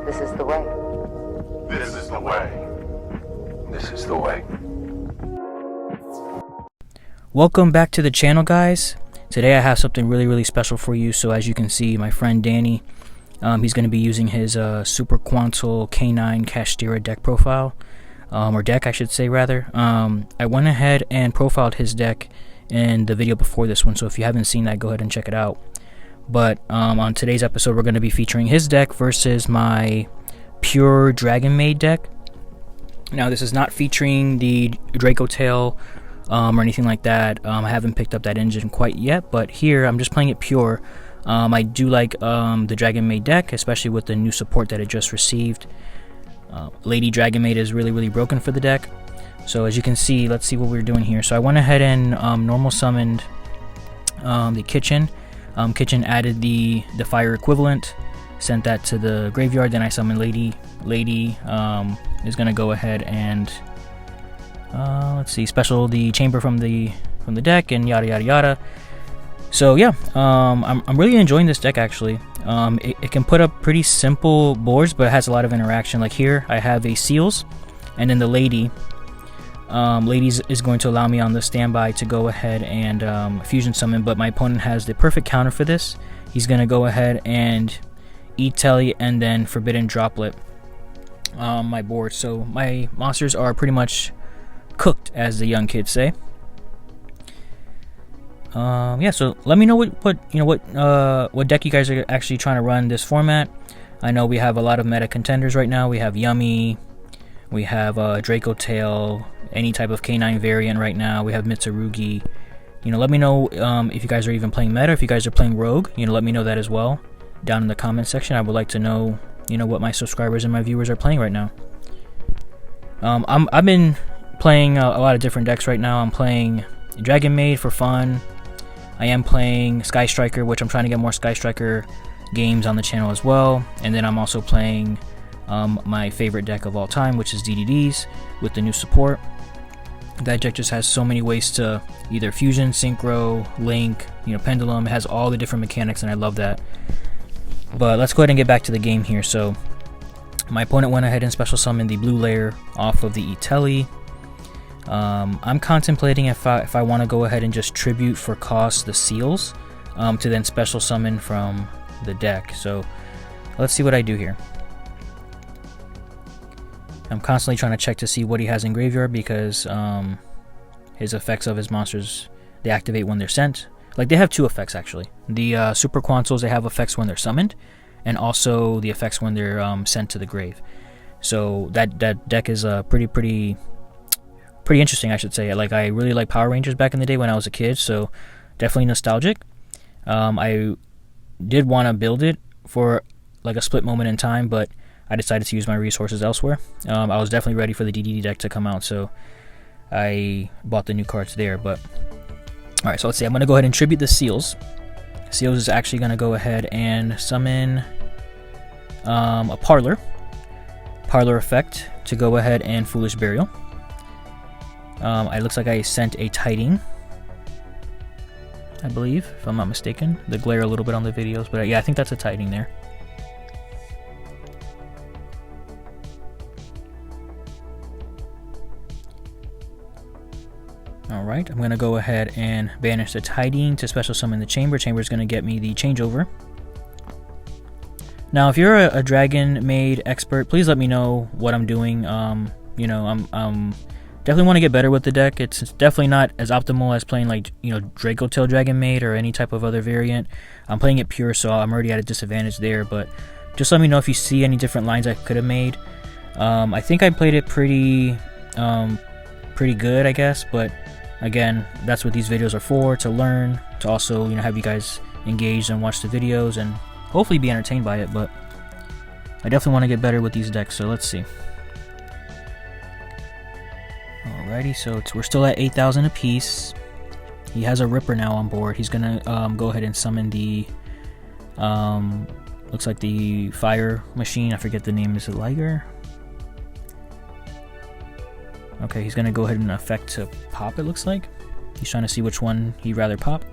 This is the way. This is the way. This is the way. Welcome back to the channel, guys. Today I have something really special for you. So as you can see, my friend Danny, he's going to be using his Super Quantal K9 Kashtira deck profile, or deck I should say rather. I went ahead and profiled his deck in the video before this one, so if you haven't seen that, go ahead and check it out. But on today's episode, we're going to be featuring his deck versus my pure Dragonmaid deck. Now, this is not featuring the Draco Tail or anything like that. I haven't picked up that engine quite yet, but here I'm just playing it pure. I do like the Dragonmaid deck, especially with the new support that it just received. Lady Dragonmaid is really broken for the deck. So as you can see, let's see what we're doing here. So I went ahead and normal summoned the kitchen. Kitchen added the fire equivalent, sent that to the graveyard. Then I summoned Lady. Lady is gonna go ahead and let's see, special the chamber from the deck and yada yada. So yeah, I'm really enjoying this deck actually. It can put up pretty simple boards, but it has a lot of interaction. Like here, I have a Seals, and then the Lady. Ladies is going to allow me on the standby to go ahead and fusion summon, but my opponent has the perfect counter for this. He's going to go ahead and eat Telly and then Forbidden Droplet my board. So my monsters are pretty much cooked, as the young kids say. Yeah, so let me know what deck you guys are actually trying to run this format. I know we have a lot of meta contenders right now. We have Yummy, we have Draco Tail, any type of K9 variant right now. We have Mitsurugi. Let me know if you guys are even playing meta, if you guys are playing Rogue. Let me know that as well down in the comment section. I would like to know, what my subscribers and my viewers are playing right now. I've been playing a lot of different decks right now. I'm playing Dragonmaid for fun. I am playing Sky Striker, which I'm trying to get more Sky Striker games on the channel as well. And then I'm also playing my favorite deck of all time, which is DDDs with the new support. That deck just has so many ways to either fusion, synchro, link, pendulum. It has all the different mechanics, and I love that. But let's go ahead and get back to the game here. So my opponent went ahead and special summoned the blue layer off of the Itelli. I'm contemplating if I want to go ahead and just tribute for cost the Seals to then special summon from the deck. So let's see what I do here. I'm constantly trying to check to see what he has in graveyard, because his effects of his monsters, they activate when they're sent. Like, they have two effects actually. The Super Quantals, they have effects when they're summoned, and also the effects when they're sent to the grave. So that deck is pretty interesting, I should say. Like, I really like Power Rangers back in the day when I was a kid, so definitely nostalgic. I did want to build it for like a split moment in time, but I decided to use my resources elsewhere. I was definitely ready for the DDD deck to come out, so I bought the new cards there. But alright, so let's see. I'm going to go ahead and tribute the Seals. Seals is actually going to go ahead and summon a Parlor effect to go ahead and Foolish Burial. It looks like I sent a Tiding, I believe, if I'm not mistaken. The glare a little bit on the videos, but yeah, I think that's a Tiding there. Alright, I'm going to go ahead and banish the Tiding to special summon the Chamber. Chamber is going to get me the Changeover. Now, if you're a Dragonmaid expert, please let me know what I'm doing. I'm definitely want to get better with the deck. It's definitely not as optimal as playing like, Draco Tail Dragonmaid or any type of other variant. I'm playing it pure, so I'm already at a disadvantage there, but just let me know if you see any different lines I could have made. I think I played it pretty good, I guess, but again, that's what these videos are for, to learn, to also, have you guys engaged and watch the videos and hopefully be entertained by it. But I definitely want to get better with these decks, so let's see. Alrighty, so we're still at 8,000 apiece. He has a Ripper now on board. He's gonna go ahead and summon the looks like the fire machine. I forget the name. Is it Liger? Okay, he's gonna go ahead and effect to pop, it looks like. He's trying to see which one he'd rather pop.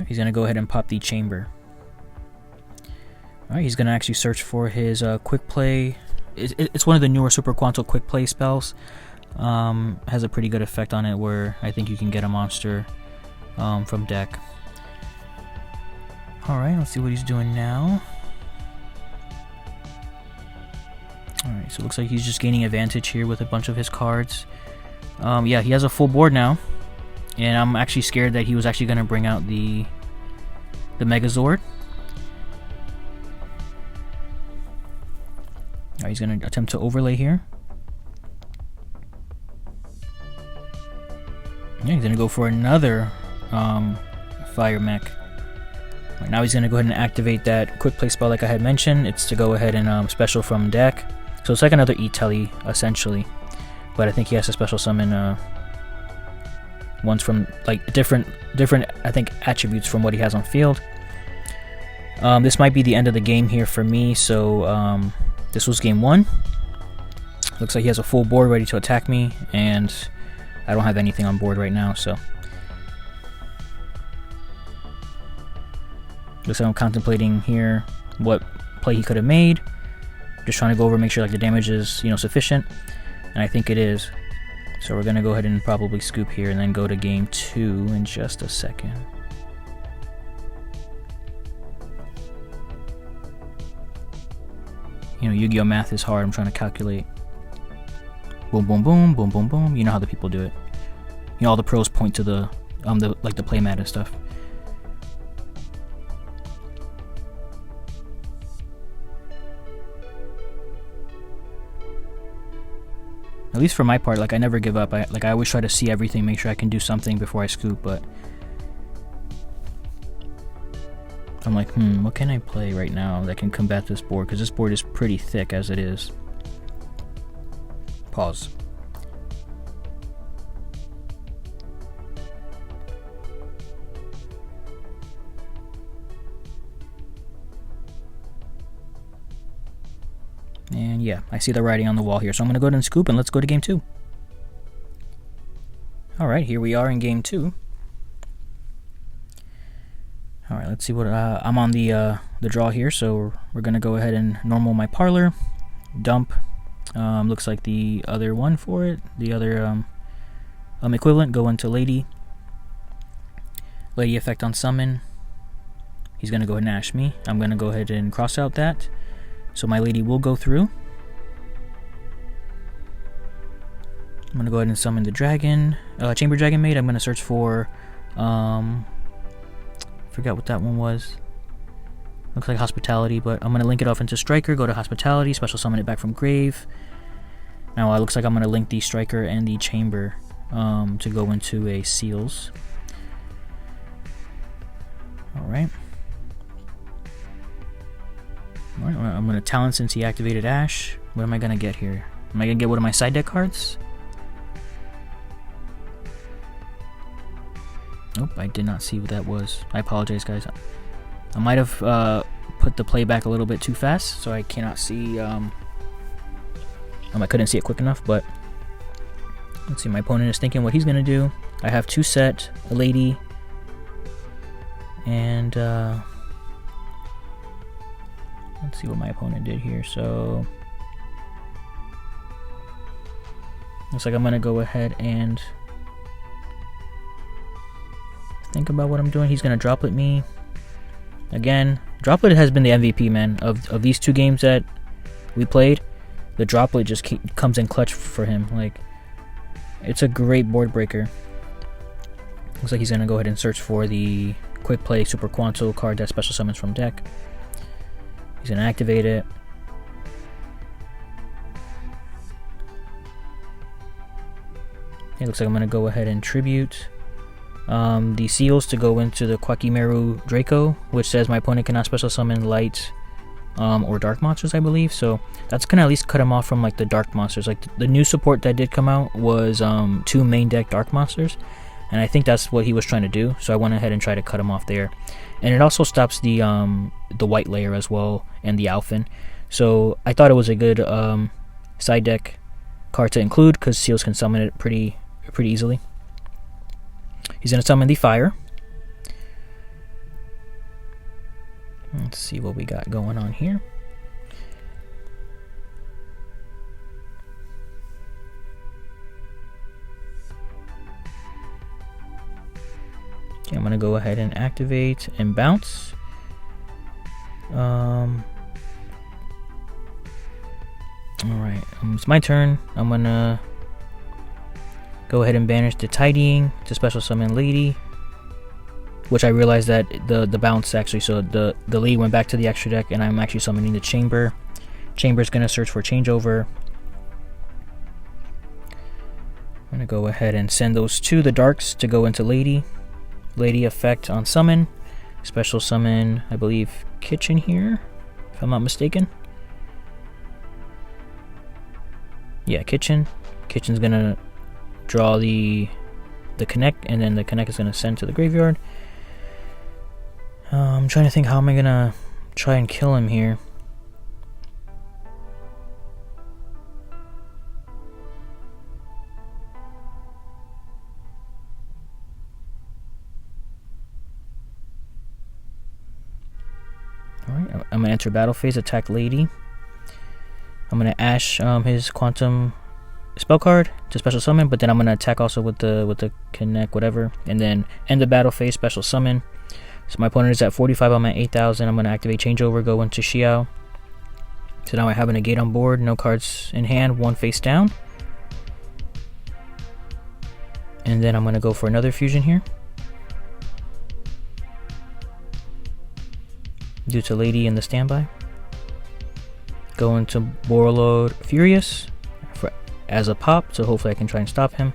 He's gonna go ahead and pop the Chamber. Alright, he's going to actually search for his quick play. It's one of the newer Super Quantal quick play spells. Has a pretty good effect on it where I think you can get a monster from deck. Alright, let's see what he's doing now. Alright, so it looks like he's just gaining advantage here with a bunch of his cards. Yeah, he has a full board now. And I'm actually scared that he was actually going to bring out the Megazord. Alright, he's going to attempt to overlay here. Yeah, he's going to go for another Fire Mech. Right, now he's going to go ahead and activate that quick play spell like I had mentioned. It's to go ahead and special from deck. So it's like another E-Telly, essentially. But I think he has to special summon ones from like different I think attributes from what he has on field. This might be the end of the game here for me, so this was game 1. Looks like he has a full board ready to attack me, and I don't have anything on board right now, so looks like I'm contemplating here what play he could have made. Just trying to go over, make sure like the damage is, you know, sufficient, and I think it is. So we're gonna go ahead and probably scoop here and then go to game 2 in just a second. You know, Yu-Gi-Oh math is hard. I'm trying to calculate. Boom, boom, boom, boom, boom, boom. You know how the people do it. You know, all the pros point to the like the playmat and stuff. At least for my part, like I never give up. I always try to see everything, make sure I can do something before I scoop, but I'm like, what can I play right now that can combat this board? Because this board is pretty thick as it is. Pause. And yeah, I see the writing on the wall here, so I'm going to go ahead and scoop, and let's go to game 2. Alright, here we are in game 2. Alright, let's see what, I'm on the draw here, so we're going to go ahead and normal my parlor, dump, looks like the other one for it, the other equivalent, go into Lady effect on summon. He's going to go ahead and ash me. I'm going to go ahead and cross out that. So my Lady will go through. I'm going to go ahead and summon the dragon, Chamber Dragonmaid. I'm going to search for, forgot what that one was. Looks like Hospitality, but I'm going to link it off into Striker, go to Hospitality, special summon it back from Grave. Now it looks like I'm going to link the Striker and the Chamber to go into a Seals. Alright. Alright, I'm going to Talon since he activated Ash. What am I going to get here? Am I going to get one of my side deck cards? Nope, I did not see what that was. I apologize, guys. I might have put the play back a little bit too fast, so I cannot see... I couldn't see it quick enough, but... Let's see, my opponent is thinking what he's going to do. I have 2 set, a Lady, and... let's see what my opponent did here. So looks like I'm gonna go ahead and think about what I'm doing. He's gonna droplet me again. Droplet has been the MVP, man, of these 2 games that we played. The droplet just comes in clutch for him. Like, it's a great board breaker. Looks like he's gonna go ahead and search for the quick play Super Quanto card that special summons from deck. He's going to activate it. It looks like I'm going to go ahead and tribute the Seals to go into the Kwakimeru Draco, which says my opponent cannot special summon light or dark monsters, I believe. So that's going to at least cut him off from like the dark monsters. Like the new support that did come out was 2 main deck dark monsters, and I think that's what he was trying to do. So I went ahead and tried to cut him off there. And it also stops the white layer as well and the Alphen. So I thought it was a good side deck card to include because Seals can summon it pretty easily. He's going to summon the Fire. Let's see what we got going on here. Okay, I'm gonna go ahead and activate and bounce. Alright, it's my turn. I'm gonna go ahead and banish the Tidying to special summon Lady. Which I realized that the bounce actually, so the Lady went back to the extra deck and I'm actually summoning the Chamber. Chamber's gonna search for changeover. I'm gonna go ahead and send those to the darks to go into Lady. Lady effect on summon. Special summon, I believe, Kitchen here, if I'm not mistaken. Yeah, Kitchen. Kitchen's gonna draw the Connect, and then the Connect is gonna send to the graveyard. I'm trying to think, how am I gonna try and kill him here? Alright, I'm gonna enter battle phase, attack Lady. I'm gonna Ash his Quantum spell card to special summon, but then I'm gonna attack also with the Connect, whatever, and then end the battle phase, special summon. So my opponent is at 45, I'm at 8,000. I'm gonna activate changeover, go into Xiao. So now I have a negate on board, no cards in hand, one face down. And then I'm gonna go for another fusion here. Due to Lady in the standby. Go into Borreload Furious as a pop, so hopefully I can try and stop him.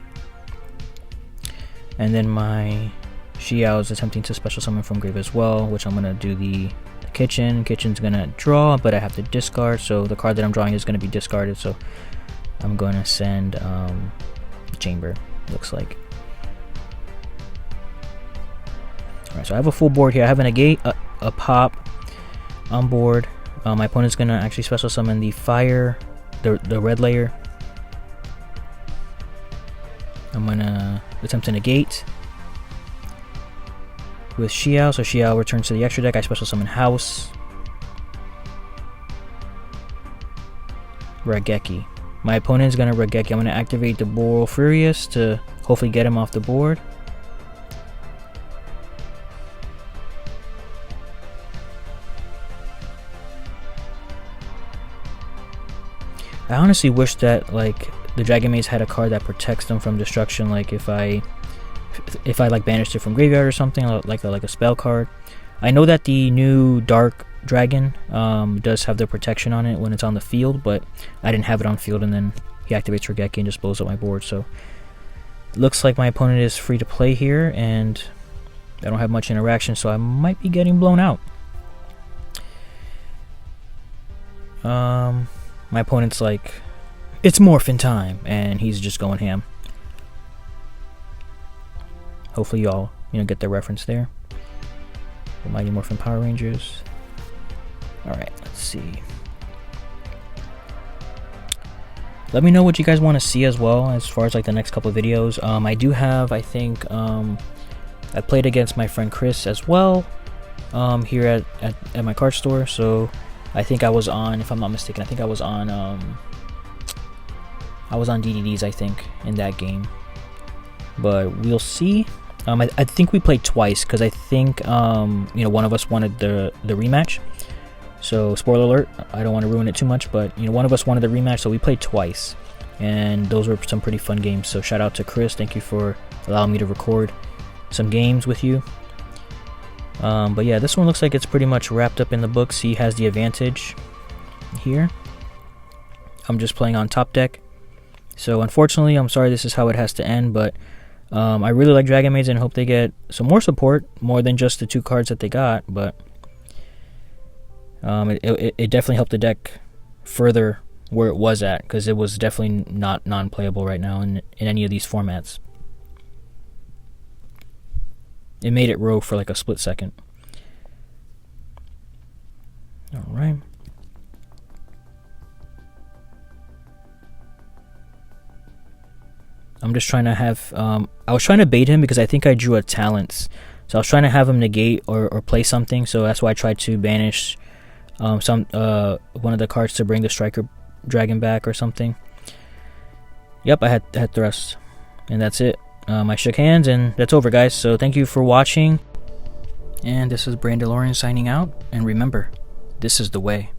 And then my Xiao is attempting to special summon from grave as well, which I'm gonna do the Kitchen. Kitchen's gonna draw, but I have to discard, so the card that I'm drawing is gonna be discarded. So I'm gonna send Chamber. Looks like. All right, so I have a full board here. I have a negate, a pop on board. My opponent's gonna actually special summon the fire, the red layer. I'm gonna attempt to negate with Xiao, so Xiao returns to the extra deck. I special summon House. Raigeki. My opponent is gonna Raigeki. I'm gonna activate the Borreload Furious to hopefully get him off the board. I honestly wish that like the Dragonmaids had a card that protects them from destruction. Like if I like banished it from graveyard or something, like a spell card. I know that the new Dark Dragon does have the protection on it when it's on the field, but I didn't have it on field, and then he activates Raigeki and just blows up my board. So it looks like my opponent is free to play here, and I don't have much interaction, so I might be getting blown out. My opponent's like, it's morphin' time, and he's just going ham. Hopefully y'all, get the reference there. The Mighty Morphin Power Rangers. Alright, let's see. Let me know what you guys want to see as well, as far as like the next couple of videos. I do have, I think, I played against my friend Chris as well, here at my card store, so I think I was on, if I'm not mistaken, I think I was on DDDs, I think, in that game. But we'll see. I think we played twice, because I think, one of us wanted the rematch. So, spoiler alert, I don't want to ruin it too much, but, one of us wanted the rematch, so we played twice. And those were some pretty fun games, so shout out to Chris, thank you for allowing me to record some games with you. But yeah, this one looks like it's pretty much wrapped up in the books. He has the advantage here. I'm just playing on top deck. So unfortunately, I'm sorry this is how it has to end, but I really like Dragonmaids and hope they get some more support, more than just the 2 cards that they got, but it definitely helped the deck further where it was at, because it was definitely not non-playable right now in any of these formats. It made it rogue for like a split second. Alright. I'm just trying to have, I was trying to bait him because I think I drew a Talents. So I was trying to have him negate or play something, so that's why I tried to banish one of the cards to bring the striker dragon back or something. Yep, I had thrust, and that's it. I shook hands, and that's over, guys. So thank you for watching, and this is Brandalorian signing out. And remember, this is the way.